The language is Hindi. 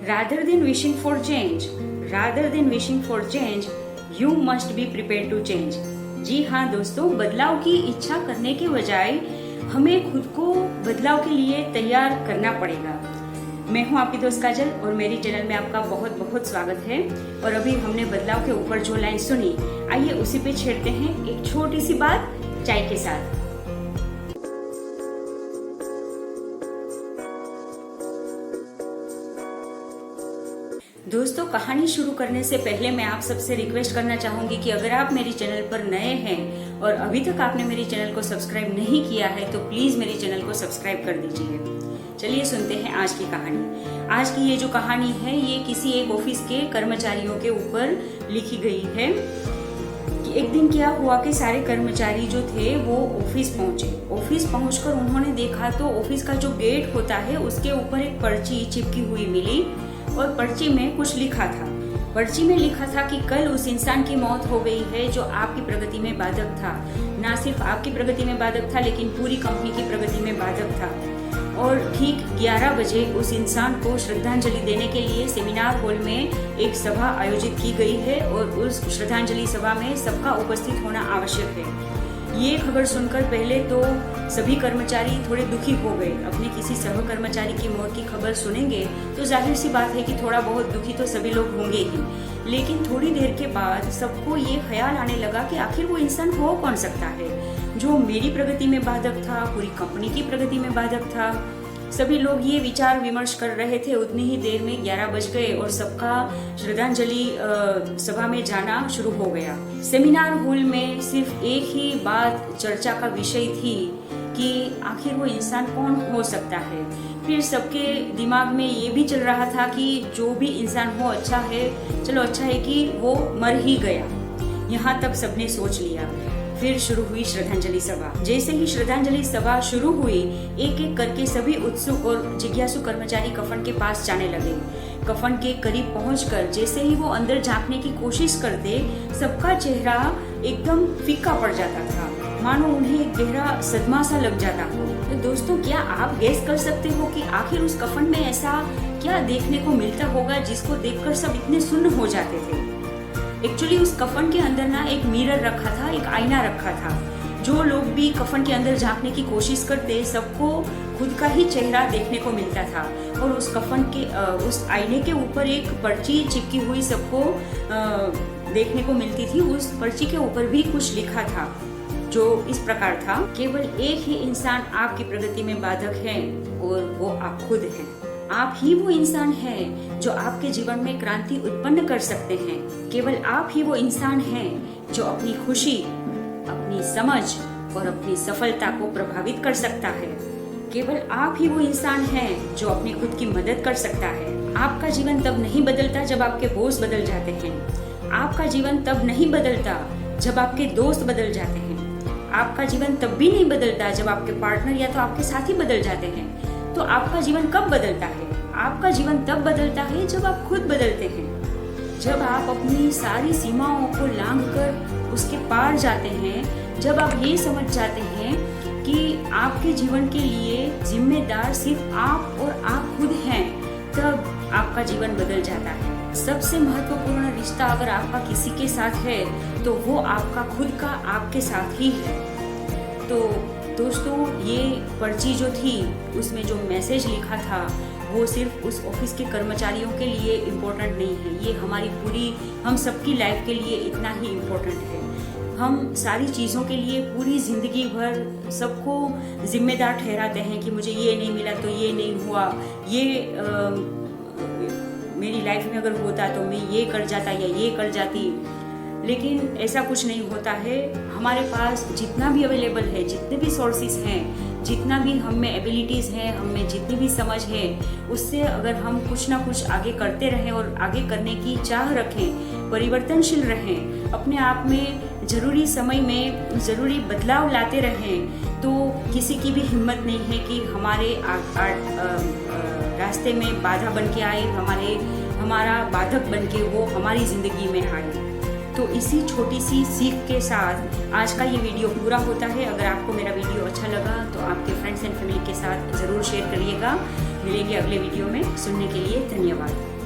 Rather than wishing for change, you must be prepared to change. जी हाँ दोस्तों, बदलाव की इच्छा करने के बजाय हमें खुद को बदलाव के लिए तैयार करना पड़ेगा। मैं हूँ आपकी दोस्त काजल और मेरी चैनल में आपका बहुत बहुत स्वागत है। और अभी हमने बदलाव के ऊपर जो लाइन सुनी, आइए उसी पे छेड़ते हैं एक छोटी सी बात चाय के साथ। दोस्तों, कहानी शुरू करने से पहले मैं आप सबसे रिक्वेस्ट करना चाहूंगी कि अगर आप मेरी चैनल पर नए हैं और अभी तक आपने मेरी चैनल को सब्सक्राइब नहीं किया है तो प्लीज मेरी चैनल को सब्सक्राइब कर दीजिए। चलिए सुनते हैं आज की कहानी। आज की ये जो कहानी है ये किसी एक ऑफिस के कर्मचारियों के ऊपर लिखी गई है कि एक दिन क्या हुआ कि सारे कर्मचारी जो थे वो ऑफिस पहुंचे। ऑफिस पहुंचकर उन्होंने देखा तो ऑफिस का जो गेट होता है उसके ऊपर एक पर्ची चिपकी हुई मिली और पर्ची में कुछ लिखा था। पर्ची में लिखा था कि कल उस इंसान की मौत हो गई है जो आपकी प्रगति में बाधक था। ना सिर्फ आपकी प्रगति में बाधक था लेकिन पूरी कंपनी की प्रगति में बाधक था। और ठीक 11 बजे उस इंसान को श्रद्धांजलि देने के लिए सेमिनार हॉल में एक सभा आयोजित की गई है और उस श्रद्धांजलि सभा में सबका उपस्थित होना आवश्यक है। ये खबर सुनकर पहले तो सभी कर्मचारी थोड़े दुखी हो गए। अपने किसी सहकर्मचारी की मौत की खबर सुनेंगे तो जाहिर सी बात है कि थोड़ा बहुत दुखी तो सभी लोग होंगे ही। लेकिन थोड़ी देर के बाद सबको ये ख्याल आने लगा कि आखिर वो इंसान हो कौन सकता है जो मेरी प्रगति में बाधक था, पूरी कंपनी की प्रगति में बाधक था। सभी लोग ये विचार विमर्श कर रहे थे। उतनी ही देर में 11 बज गए और सबका श्रद्धांजलि सभा में जाना शुरू हो गया। सेमिनार हॉल में सिर्फ एक ही बात चर्चा का विषय थी कि आखिर वो इंसान कौन हो सकता है। फिर सबके दिमाग में ये भी चल रहा था कि जो भी इंसान हो अच्छा है, चलो अच्छा है कि वो मर ही गया। यहाँ तक सबने सोच लिया। फिर शुरू हुई श्रद्धांजलि सभा। जैसे ही श्रद्धांजलि सभा शुरू हुई, एक एक करके सभी उत्सुक और जिज्ञासु कर्मचारी कफन के पास जाने लगे। कफन के करीब पहुंचकर जैसे ही वो अंदर झांकने की कोशिश करते, सबका चेहरा एकदम फीका पड़ जाता था, मानो उन्हें एक गहरा सदमा सा लग जाता हो। तो दोस्तों, क्या आप गेस कर सकते हो कि आखिर उस कफन में ऐसा क्या देखने को मिलता होगा जिसको देखकर सब इतने सुन्न हो जाते थे? एक्चुअली उस कफन के अंदर ना एक मिरर रखा था, एक आईना रखा था। जो लोग भी कफन के अंदर झांकने की कोशिश करते, सबको खुद का ही चेहरा देखने को मिलता था। और उस कफन के उस आईने के ऊपर एक पर्ची चिपकी हुई सबको देखने को मिलती थी। उस पर्ची के ऊपर भी कुछ लिखा था जो इस प्रकार था, केवल एक ही इंसान आपकी प्रगति में बाधक है और वो आप खुद हैं। आप ही वो इंसान हैं जो आपके जीवन में क्रांति उत्पन्न कर सकते हैं। केवल आप ही वो इंसान हैं जो अपनी खुशी, अपनी समझ और अपनी सफलता को प्रभावित कर सकता है। केवल आप ही वो इंसान हैं जो अपनी खुद की मदद कर सकता है। आपका जीवन तब नहीं बदलता जब आपके बॉस बदल जाते हैं। आपका जीवन तब नहीं बदलता जब आपके दोस्त बदल जाते हैं। आपका जीवन तब भी नहीं बदलता जब आपके पार्टनर या तो आपके साथी बदल जाते हैं। तो आपका जीवन कब बदलता है? आपका जीवन तब बदलता है जब आप खुद बदलते हैं। जब आप अपनी सारी सीमाओं को लांघकर उसके पार जाते हैं, जब आप ये समझ जाते हैं कि आपके जीवन के लिए जिम्मेदार सिर्फ आप और आप खुद हैं, तब आपका जीवन बदल जाता है। सबसे महत्वपूर्ण रिश्ता अगर आपका किसी के साथ है तो वो आपका खुद का आपके साथ ही है। तो दोस्तों, ये पर्ची जो थी उसमें जो मैसेज लिखा था वो सिर्फ उस ऑफिस के कर्मचारियों के लिए इम्पोर्टेंट नहीं है, ये हमारी पूरी हम सबकी लाइफ के लिए इतना ही इम्पोर्टेंट है। हम सारी चीज़ों के लिए पूरी ज़िंदगी भर सबको जिम्मेदार ठहराते हैं कि मुझे ये नहीं मिला तो ये नहीं हुआ, ये मेरी लाइफ में अगर होता तो मैं ये कर जाता या ये कर जाती। लेकिन ऐसा कुछ नहीं होता है। हमारे पास जितना भी अवेलेबल है, जितने भी सोर्सेस हैं, जितना भी हम में एबिलिटीज़ हैं, हम में जितनी भी समझ है, उससे अगर हम कुछ ना कुछ आगे करते रहें और आगे करने की चाह रखें, परिवर्तनशील रहें, अपने आप में ज़रूरी समय में ज़रूरी बदलाव लाते रहें, तो किसी की भी हिम्मत नहीं है कि हमारे रास्ते में बाधा बन के आए, हमारा बाधक बन के वो हमारी ज़िंदगी में आए। तो इसी छोटी सी सीख के साथ आज का ये वीडियो पूरा होता है। अगर आपको मेरा वीडियो अच्छा लगा तो आपके फ्रेंड्स एंड फैमिली के साथ ज़रूर शेयर करिएगा मिलेंगे अगले वीडियो में। सुनने के लिए धन्यवाद।